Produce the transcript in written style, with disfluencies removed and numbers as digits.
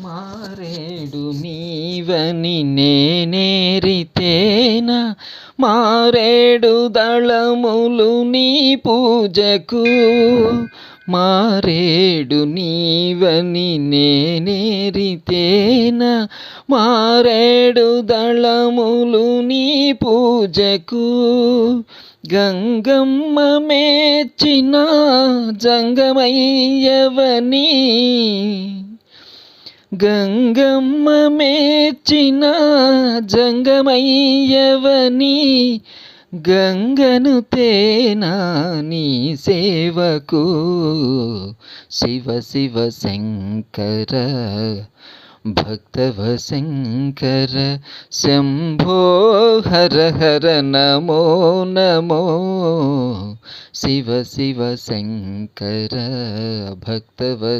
మారేడు నీవని నేనేరితేనా మారేడు దళములు నీ పూజకు. మారేడు నీవని నేనేరితేనా మారేడు దళములు నీ పూజకు. గంగమ్మ మేచిన జంగమయ్యవని గంగమ్మ మేచిన జంగమయ్యవని గంగను తేనా నీ సేవకు. శివ శివ శంకర భక్తవ శంకర శంభో హర హర నమో నమో. శివ శివ శంకర భక్తవ